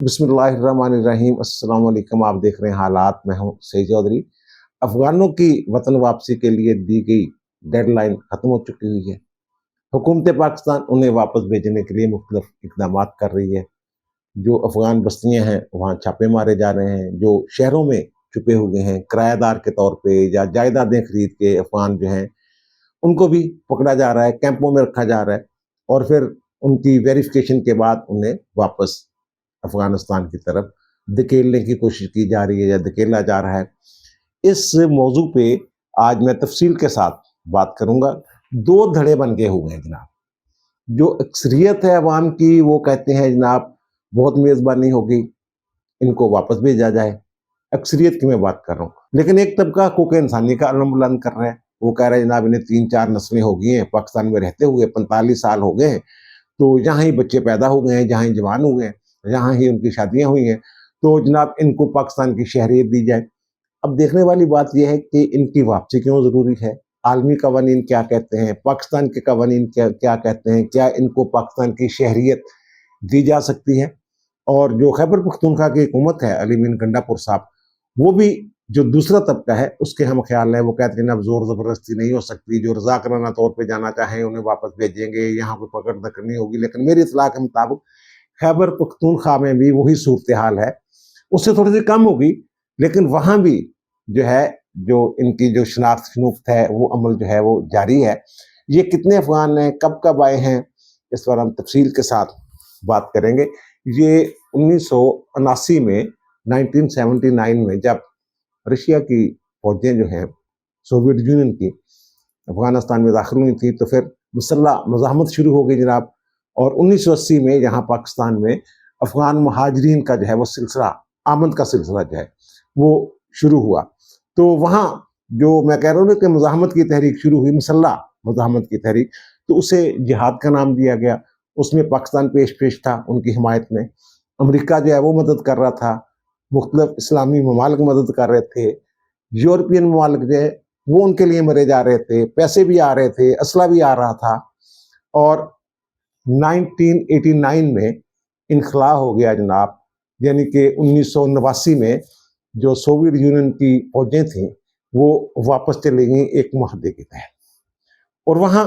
بسم اللہ الرحمن الرحیم، السلام علیکم۔ آپ دیکھ رہے ہیں حالات، میں ہوں سعید چودھری۔ افغانوں کی وطن واپسی کے لیے دی گئی ڈیڈ لائن ختم ہو چکی ہوئی ہے۔ حکومت پاکستان انہیں واپس بھیجنے کے لیے مختلف اقدامات کر رہی ہے۔ جو افغان بستیاں ہیں وہاں چھاپے مارے جا رہے ہیں، جو شہروں میں چھپے ہوئے ہیں کرایہ دار کے طور پہ یا جائیدادیں خرید کے افغان جو ہیں ان کو بھی پکڑا جا رہا ہے، کیمپوں میں رکھا جا رہا ہے اور پھر ان کی ویریفیکیشن کے بعد انہیں واپس افغانستان کی طرف دھکیلنے کی کوشش کی جا رہی ہے یا دھکیلا جا رہا ہے۔ اس موضوع پہ آج میں تفصیل کے ساتھ بات کروں گا۔ دو دھڑے بن گئے ہوئے ہیں جناب۔ جو اکثریت ہے عوام کی وہ کہتے ہیں جناب بہت میزبانی ہوگی، ان کو واپس بھیجا جائے۔ اکثریت کی میں بات کر رہا ہوں، لیکن ایک طبقہ حقوق انسانی کا علم بلند کر رہا ہے۔ وہ کہہ رہا ہے جناب انہیں 3-4 نسلیں ہو گئی ہیں پاکستان میں رہتے ہوئے، 45 سال ہو گئے ہیں، تو یہاں ہی بچے پیدا ہو گئے ہیں، جہاں ہی جوان ہو گئے ہیں، یہاں ہی ان کی شادیاں ہوئی ہیں، تو جناب ان کو پاکستان کی شہریت دی جائے۔ اب دیکھنے والی بات یہ ہے کہ ان کی واپسی کیوں ضروری ہے، عالمی قوانین کیا کہتے ہیں، پاکستان کے قوانین کیا کہتے ہیں، کیا ان کو پاکستان کی شہریت دی جا سکتی ہے؟ اور جو خیبر پختونخوا کی حکومت ہے علی مین گنڈا پور صاحب، وہ بھی جو دوسرا طبقہ ہے اس کے ہم خیال ہیں، وہ کہتے ہیں جناب زور زبردستی نہیں ہو سکتی، جو رضاکارانہ طور پہ جانا چاہیں انہیں واپس بھیجیں گے، یہاں کوئی پکڑ دکڑ نہیں ہوگی۔ لیکن میری اطلاع کے مطابق خیبر پختونخوا میں بھی وہی صورتحال ہے، اس سے تھوڑی سی کم ہوگی، لیکن وہاں بھی جو ہے جو ان کی جو شناخت ہے وہ عمل جو ہے وہ جاری ہے۔ یہ کتنے افغان ہیں، کب کب آئے ہیں، اس پر ہم تفصیل کے ساتھ بات کریں گے۔ یہ 1979 میں 1979 میں جب رشیا کی فوجیں جو ہیں سوویت یونین کی افغانستان میں داخل ہوئی تھی تو پھر مسلح مزاحمت شروع ہو گئی جناب، اور 1980 میں یہاں پاکستان میں افغان مہاجرین کا جو ہے وہ سلسلہ، آمد کا سلسلہ جو ہے وہ شروع ہوا۔ تو وہاں جو میں کہہ رہا ہوں کہ مزاحمت کی تحریک شروع ہوئی، مسلح مزاحمت کی تحریک، تو اسے جہاد کا نام دیا گیا۔ اس میں پاکستان پیش تھا ان کی حمایت میں، امریکہ جو ہے وہ مدد کر رہا تھا، مختلف اسلامی ممالک مدد کر رہے تھے، یورپین ممالک جو ہے وہ ان کے لیے مرے جا رہے تھے، پیسے بھی آ رہے تھے، اسلحہ بھی آ رہا تھا۔ اور 1989 میں انخلا ہو گیا جناب، یعنی کہ 1989 میں جو سوویت یونین کی فوجیں تھیں وہ واپس چلی گئیں ایک معاہدے کے تحت، اور وہاں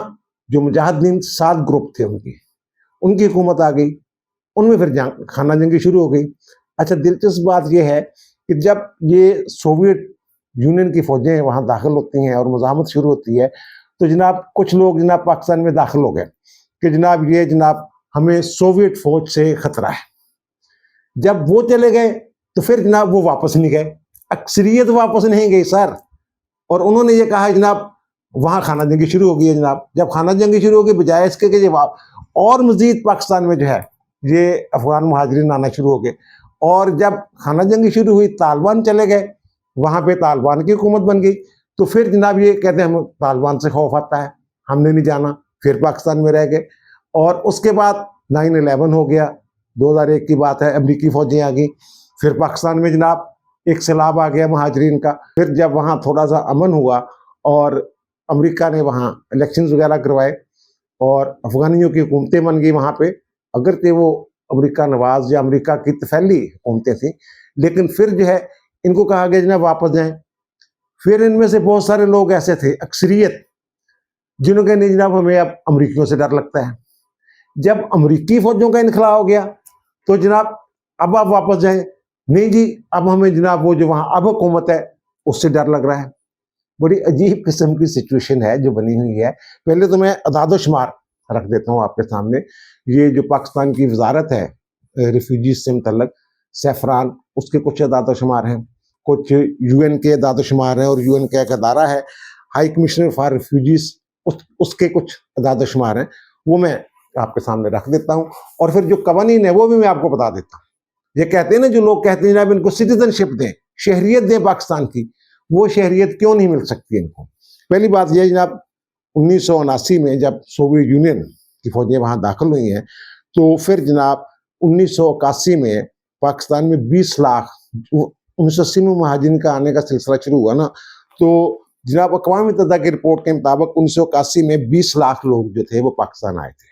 جو مجاہدین 7 گروپ تھے ان کی حکومت آ گئی، ان میں پھر خانہ جنگی شروع ہو گئی۔ اچھا، دلچسپ بات یہ ہے کہ جب یہ سوویت یونین کی فوجیں وہاں داخل ہوتی ہیں اور مزاحمت شروع ہوتی ہے تو جناب کچھ لوگ جناب پاکستان میں داخل ہو گئے کہ جناب یہ جناب ہمیں سوویت فوج سے خطرہ ہے۔ جب وہ چلے گئے تو پھر جناب وہ واپس نہیں گئے، اکثریت واپس نہیں گئی سر، اور انہوں نے یہ کہا جناب وہاں خانہ جنگی شروع ہو گئی ہے۔ جناب جب خانہ جنگی شروع ہو گئی، بجائے اس کے کہ اور مزید پاکستان میں جو ہے یہ افغان مہاجرین آنا شروع ہو گئے، اور جب خانہ جنگی شروع ہوئی طالبان چلے گئے، وہاں پہ طالبان کی حکومت بن گئی، تو پھر جناب یہ کہتے ہیں ہم طالبان سے خوف آتا ہے، ہم نے نہیں جانا، پھر پاکستان میں رہ گئے۔ اور اس کے بعد 9/11 ہو گیا، 2001 کی بات ہے، امریکی فوجیں آ گئیں، پھر پاکستان میں جناب ایک سیلاب آ گیا مہاجرین کا۔ پھر جب وہاں تھوڑا سا امن ہوا اور امریکہ نے وہاں الیکشنز وغیرہ کروائے اور افغانیوں کی حکومتیں بن گئی وہاں پہ، اگرچہ وہ امریکہ نواز یا امریکہ کی تفیلی حکومتیں تھیں، لیکن پھر جو ہے ان کو کہا گیا جناب واپس جائیں۔ پھر ان میں سے بہت سارے لوگ ایسے تھے، اکثریت، جنہوں کے نہیں جناب ہمیں اب امریکیوں سے ڈر لگتا ہے۔ جب امریکی فوجوں کا انخلا ہو گیا تو جناب اب آپ واپس جائیں، نہیں جی اب ہمیں جناب وہ جو وہاں اب حکومت ہے اس سے ڈر لگ رہا ہے۔ بڑی عجیب قسم کی سچویشن ہے جو بنی ہوئی ہے۔ پہلے تو میں اعداد و شمار رکھ دیتا ہوں آپ کے سامنے۔ یہ جو پاکستان کی وزارت ہے ریفیوجیز سے متعلق، سیفران، اس کے کچھ اعداد و شمار ہیں، کچھ یو این کے اعداد و شمار ہیں، اور یو این کا ایک ادارہ ہے ہائی کمشنر فار ریفیوجیز، اس کے کچھ اعداد و شمار ہیں، وہ میں آپ کے سامنے رکھ دیتا ہوں۔ اور پھر جو قوانین ہے وہ بھی میں آپ کو بتا دیتا ہوں۔ یہ کہتے ہیں نا جو لوگ کہتے ہیں جناب ان کو سٹیزن شپ دیں، شہریت دیں پاکستان کی، وہ شہریت کیوں نہیں مل سکتی ان کو؟ پہلی بات یہ جناب 1979 میں جب سوویت یونین کی فوجیں وہاں داخل ہوئی ہیں تو پھر جناب 1981 میں پاکستان میں 20 لاکھ، 1980 میں مہاجرین کا آنے کا سلسلہ شروع ہوا نا، تو جناب اقوام متحدہ کی رپورٹ کے مطابق 1981 میں 20 لاکھ لوگ جو تھے وہ پاکستان آئے تھے۔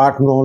8-9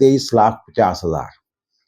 23,50,000।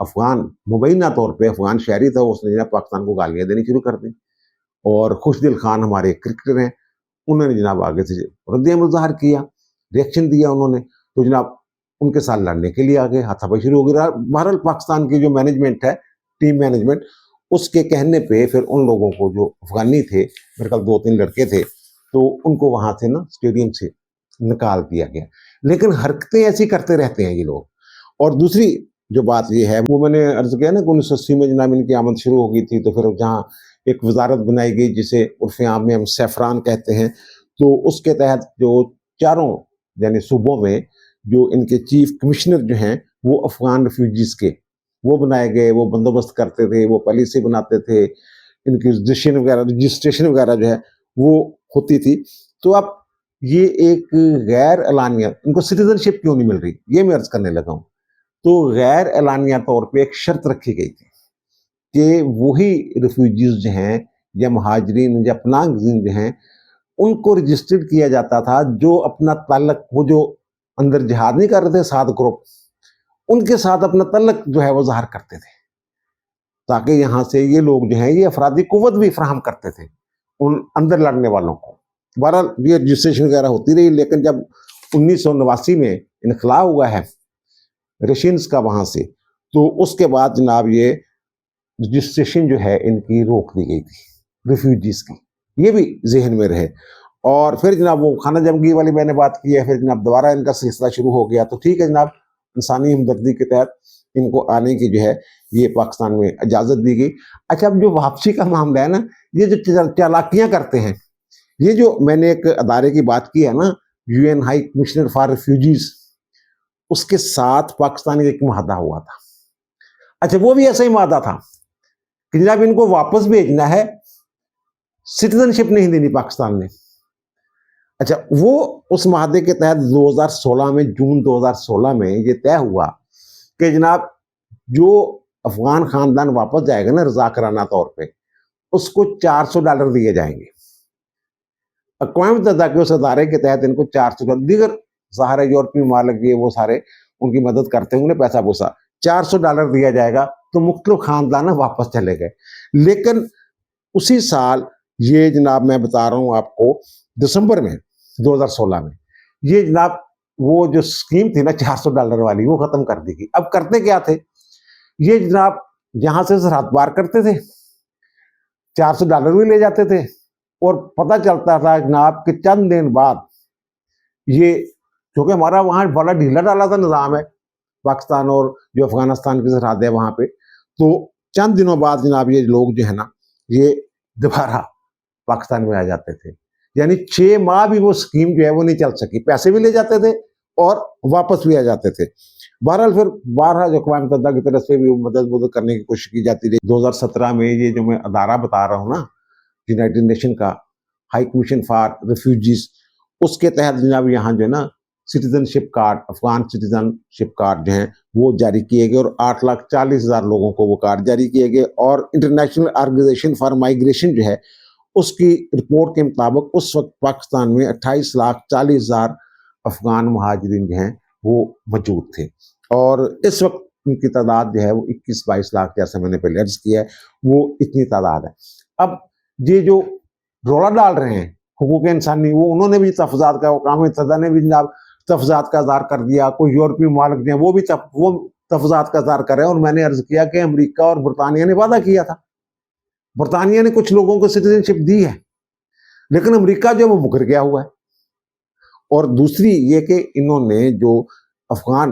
افغان مبینہ طور پہ افغان شہری تھا، اس نے جناب پاکستان کو گالیاں دینی شروع کر دی. اور خوش دل خان ہمارے کرکٹر ہیں، انہوں نے جناب آگے سے رد عمل ظاہر کیا، ریئیکشن دیا انہوں نے، تو جناب ان کے ساتھ لڑنے کے لیے آگے ہاتھا پائی شروع ہو گیا. بہرحال پاکستان کی جو مینجمنٹ ہے، ٹیم مینجمنٹ، اس کے کہنے پہ پھر ان لوگوں کو جو افغانی تھے، میرے خیال 2-3 لڑکے تھے، تو ان کو وہاں سے نا اسٹیڈیم سے نکال دیا گیا. لیکن حرکتیں ایسی کرتے رہتے ہیں یہ لوگ. اور دوسری جو بات یہ ہے، وہ میں نے عرض کیا نا کہ 1980 میں جناب ان کی آمد شروع ہو گئی تھی، تو پھر جہاں ایک وزارت بنائی گئی جسے عرف عام میں ہم سیفران کہتے ہیں، تو اس کے تحت جو چاروں یعنی صوبوں میں جو ان کے چیف کمشنر جو ہیں وہ افغان ریفیوجیز کے وہ بنائے گئے، وہ بندوبست کرتے تھے، وہ پالیسی بناتے تھے، ان کی رجسٹریشن وغیرہ جو ہے وہ ہوتی تھی. تو اب یہ ایک غیر اعلانیہ، ان کو سٹیزن شپ کیوں نہیں مل رہی، یہ میں عرض کرنے لگا ہوں. تو غیر اعلانیہ طور پہ ایک شرط رکھی گئی تھی کہ وہی ریفیوجیز جو ہیں یا مہاجرین یا پناہ گزین جو ہیں ان کو رجسٹرڈ کیا جاتا تھا، جو اپنا تعلق، وہ جو اندر جہاد نہیں کر رہے تھے 7 گروپ، ان کے ساتھ اپنا تعلق جو ہے وہ ظاہر کرتے تھے، تاکہ یہاں سے یہ لوگ جو ہیں یہ افرادی قوت بھی فراہم کرتے تھے ان اندر لڑنے والوں کو. بہرحال یہ رجسٹریشن وغیرہ ہوتی رہی، لیکن جب 1989 میں انخلا ہوا ہے رشینز کا وہاں سے، تو اس کے بعد جناب یہ رجسٹریشن جو ہے ان کی روک دی گئی تھی ریفیوجیز کی. یہ بھی ذہن میں رہے. اور پھر جناب وہ خانہ جنگی والی میں نے بات کی ہے، پھر جناب دوبارہ ان کا سلسلہ شروع ہو گیا. تو ٹھیک ہے جناب، انسانی ہمدردی کے تحت ان کو آنے کی جو ہے یہ پاکستان میں اجازت دی گئی. اچھا، اب جو واپسی کا معاملہ ہے نا، یہ جو چالاکیاں کرتے ہیں، یہ جو میں نے ایک ادارے کی بات کی ہے نا، UN high commissioner for refugees, اس کے ساتھ پاکستان کا ایک معاہدہ ہوا تھا. اچھا، وہ بھی ایسا ہی معاہدہ تھا کہ جناب ان کو واپس بھیجنا ہے، سٹیزن شپ نہیں دینی پاکستان نے. اچھا، وہ اس معاہدے کے تحت 2016 میں، جون 2016 میں یہ طے ہوا کہ جناب جو افغان خاندان واپس جائے گا نا رضاکارانہ طور پہ، اس کو $400 دیے جائیں گے. اقوام متحدہ کے اس ادارے کے تحت ان کو $400، دیگر ظاہر یورپی ممالک یہ وہ سارے ان کی مدد کرتے ہیں، انہیں پیسہ پوسا $400 دیا جائے گا. تو مختلف خاندان واپس چلے گئے. لیکن اسی سال یہ جناب میں بتا رہا ہوں آپ کو، دسمبر میں 2016 میں یہ جناب وہ جو اسکیم تھی نا $400 والی، وہ ختم کر دی گئی. اب کرتے کیا تھے یہ جناب، یہاں سے سرحد پار کرتے تھے، $400 بھی لے جاتے تھے، اور پتہ چلتا تھا جناب کہ چند دن بعد یہ، کیونکہ ہمارا وہاں بڑا ڈھیلا ڈالا تھا نظام ہے پاکستان اور جو افغانستان کی سرحد ہے وہاں پہ، تو چند دنوں بعد جناب یہ لوگ جو ہے نا یہ دوبارہ پاکستان میں آ جاتے تھے. یعنی 6 ماہ بھی وہ اسکیم جو ہے وہ نہیں چل سکی، پیسے بھی لے جاتے تھے اور واپس بھی آ جاتے تھے. بہرحال پھر جو اقوام متحدہ کی طرف سے بھی مدد کرنے کی کوشش کی جاتی رہی. 2017 میں یہ جو میں ادارہ بتا رہا ہوں نا، یونائٹڈ نیشن کا ہائی کمیشن فار ریفیوجیز، اس کے تحت جناب یہاں جو ہے نا سٹیزن شپ کارڈ، افغان سٹیزن شپ کارڈ جو ہیں وہ جاری کیے گئے، اور 8,40,000 لوگوں کو وہ کارڈ جاری کیے گئے. اور انٹرنیشنل آرگنائزیشن فار مائیگریشن جو ہے، اس کی رپورٹ کے مطابق اس وقت پاکستان میں 28,40,000 افغان مہاجرین جو ہیں وہ موجود تھے. اور اس وقت ان کی تعداد جو ہے وہ 21-22 لاکھ، جیسا میں نے پہلے عرض کیا ہے، وہ اتنی تعداد ہے. اب یہ جو رولا ڈال رہے ہیں حقوق انسانی، وہ انہوں نے بھی تحفظات کا، اقوام متحدہ نے بھی جناب تحفظات کا اظہار کر دیا، کوئی یورپی ممالک جو ہیں وہ بھی تحفظات کا اظہار کر رہے ہیں. اور میں نے عرض کیا کہ امریکہ اور برطانیہ نے وعدہ کیا تھا، برطانیہ نے کچھ لوگوں کو سٹیزن شپ دی ہے، لیکن امریکہ جو وہ مکر گیا ہوا ہے. اور دوسری یہ کہ انہوں نے جو افغان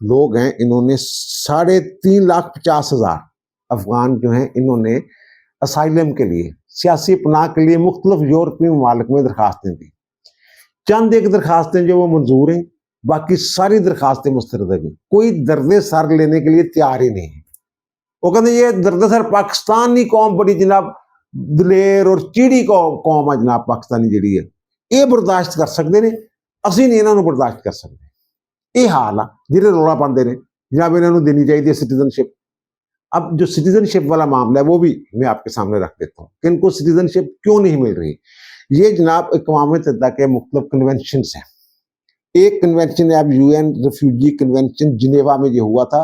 لوگ ہیں، انہوں نے 3,50,000 افغان جو ہیں انہوں نے اسائلم کے لیے، سیاسی پناہ کے لیے مختلف یورپی ممالک میں درخواستیں دی. چند ایک درخواستیں جو وہ منظور ہیں، باقی ساری درخواستیں مسترد ہیں. کوئی درد سر لینے کے لیے تیار ہی نہیں ہے. وہ کہتے ہیں یہ درد سر پاکستانی قوم بڑی جناب دلیر اور چیڑی قوم ہے جناب، پاکستانی جڑی ہے یہ برداشت کر سکتے ہیں، اسی نہیں انہوں نے برداشت کر سکتے. یہ حال ہے جہاں رولا پاندے نے جناب انہوں نے دینی چاہیے سٹیزن شپ. اب جو سٹیزن شپ والا معاملہ ہے وہ بھی میں آپ کے سامنے رکھ دیتا ہوں کہ ان کو سٹیزن شپ کیوں نہیں مل رہی. یہ جناب اقوام متحدہ کے مختلف کنونشنز ہیں. ایک کنونشن ہے اب UN ریفیوجی کنونشن، جنیوا میں یہ ہوا تھا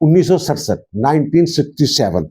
1967, 1967।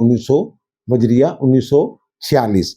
1946।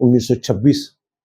1926,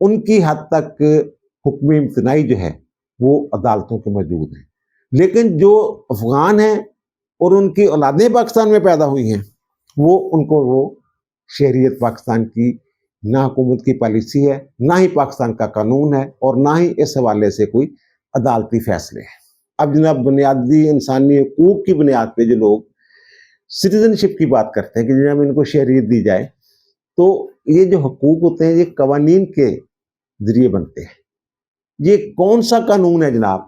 ان کی حد تک حکم امتناعی جو ہے وہ عدالتوں کے موجود ہیں، لیکن جو افغان ہیں اور ان کی اولادیں پاکستان میں پیدا ہوئی ہیں ان کو وہ شہریت پاکستان کی نہ حکومت کی پالیسی ہے، نہ ہی پاکستان کا قانون ہے، اور نہ ہی اس حوالے سے کوئی عدالتی فیصلے ہیں۔ اب جناب بنیادی انسانی حقوق کی بنیاد پہ جو لوگ سٹیزن شپ کی بات کرتے ہیں کہ جناب ان کو شہریت دی جائے، تو یہ جو حقوق ہوتے ہیں یہ قوانین کے ذریعے بنتے ہیں۔ یہ کون سا قانون ہے جناب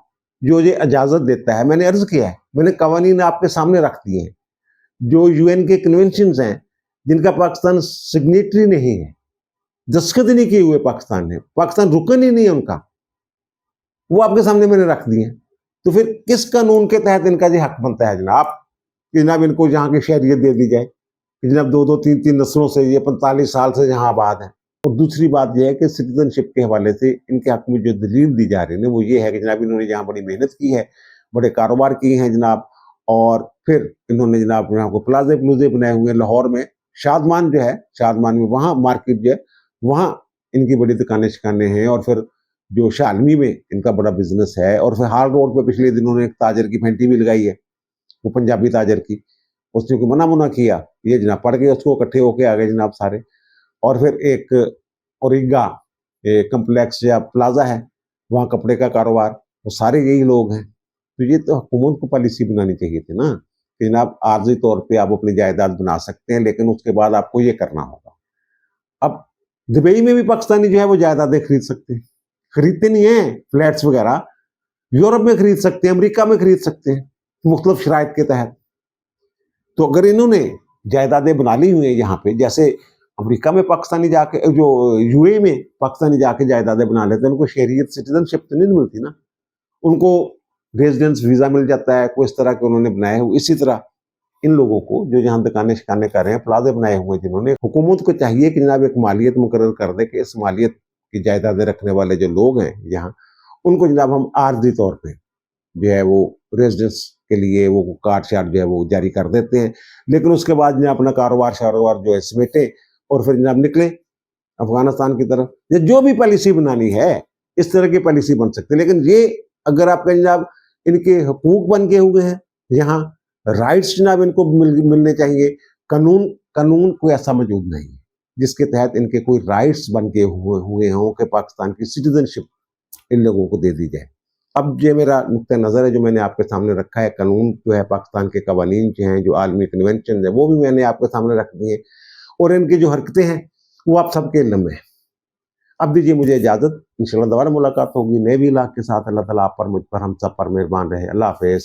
جو یہ اجازت دیتا ہے؟ میں نے عرض کیا ہے، میں نے قوانین آپ کے سامنے رکھ دیے ہیں، جو یو این کے کنونشنز ہیں جن کا پاکستان سگنیٹری نہیں ہے، دستخط نہیں کیے ہوئے پاکستان نے، پاکستان رکن ہی نہیں ہے ان کا، وہ آپ کے سامنے میں نے رکھ دیے ہیں۔ تو پھر کس قانون کے تحت ان کا یہ حق بنتا ہے جناب کہ جناب ان کو یہاں کی شہریت دے دی جائے کہ جناب 2-3 نسلوں سے یہ 45 سال سے یہاں آباد ہیں؟ اور دوسری بات یہ ہے کہ سٹیزن شپ کے حوالے سے ان کے حق میں جو دلیل دی جا رہی ہے وہ یہ ہے کہ جناب انہوں نے یہاں بڑی محنت کی ہے، بڑے کاروبار کیے ہیں جناب، اور پھر انہوں نے جناب یہاں کو پلازے بنائے ہوئے ہیں لاہور میں، شادمان جو ہے، شادمان میں وہاں مارکیٹ جو ہے وہاں ان کی بڑی دکانیں شکانیں ہیں، اور پھر جو شالمی میں ان کا بڑا بزنس ہے، اور پھر ہال روڈ پہ پچھلے دنوں نے ایک تاجر کی پینٹی بھی لگائی ہے، وہ پنجابی تاجر کی، اس نے کوئی منع کیا، یہ جناب پڑھ گئے، اس کو اکٹھے ہو کے آگے جناب سارے۔ اور پھر ایک اوریگا کمپلیکس یا پلازا ہے، وہاں کپڑے کا کاروبار، وہ سارے یہی لوگ ہیں۔ تو یہ تو حکومت کو پالیسی بنانی چاہیے تھی نا کہ جناب عارضی طور پہ آپ اپنی جائیداد بنا سکتے ہیں، لیکن اس کے بعد آپ کو یہ کرنا ہوگا۔ اب دبئی میں بھی پاکستانی جو ہے وہ جائیدادیں خرید سکتے ہیں، خریدتے نہیں ہیں فلیٹس وغیرہ، یورپ میں خرید سکتے ہیں، امریکہ میں خرید سکتے ہیں مختلف شرائط کے تحت۔ تو اگر انہوں نے جائیدادیں بنا لی ہوئی ہیں یہاں پہ، جیسے امریکہ میں پاکستانی جا کے، جو یو اے میں پاکستانی جا کے جائیدادیں بنا لیتے ہیں، ان کو شہریت سٹیزن شپ تو نہیں ملتی نا، ان کو ریزیڈنس ویزا مل جاتا ہے، کوئی اس طرح کے انہوں نے بنائے ہوئے۔ اسی طرح ان لوگوں کو جو یہاں دکانیں شکانے کر رہے ہیں، پلازے بنائے ہوئے جنہوں نے، حکومت کو چاہیے کہ جناب ایک مالیت مقرر کر دے کہ اس مالیت کی جائیدادیں رکھنے والے جو لوگ ہیں یہاں، ان کو جناب ہم عارضی طور پہ جو ہے وہ ریزیڈنس کے لیے وہ کارڈ شارڈ جو ہے وہ جاری کر دیتے ہیں، لیکن اس کے بعد جناب اپنا کاروبار جو ہے سمیٹے اور پھر جناب نکلے افغانستان کی طرف۔ یا جو بھی پالیسی بنانی ہے اس طرح کی پالیسی بن سکتی ہے، لیکن یہ اگر آپ کہیں جناب ان کے حقوق بن کے ہوئے ہیں، یہاں رائٹس جناب ان کو ملنے چاہیے، قانون کوئی ایسا موجود نہیں ہے جس کے تحت ان کے کوئی رائٹس بن کے ہوئے ہوں کہ پاکستان کی سٹیزن شپ ان لوگوں کو دے دی جائے۔ اب یہ میرا نقطہ نظر ہے جو میں نے آپ کے سامنے رکھا ہے، قانون جو ہے پاکستان کے قوانین جو ہیں، جو عالمی کنونشن ہیں، وہ بھی میں نے آپ کے سامنے رکھ دیے، اور ان کی جو حرکتیں ہیں وہ آپ سب کے علم میں ہیں۔ اب دیجیے مجھے اجازت، انشاءاللہ دوبارہ ملاقات ہوگی نئے بھی علاق کے ساتھ۔ اللہ تعالیٰ آپ پر، مجھ پر، ہم سب پر مہربان رہے۔ اللہ حافظ۔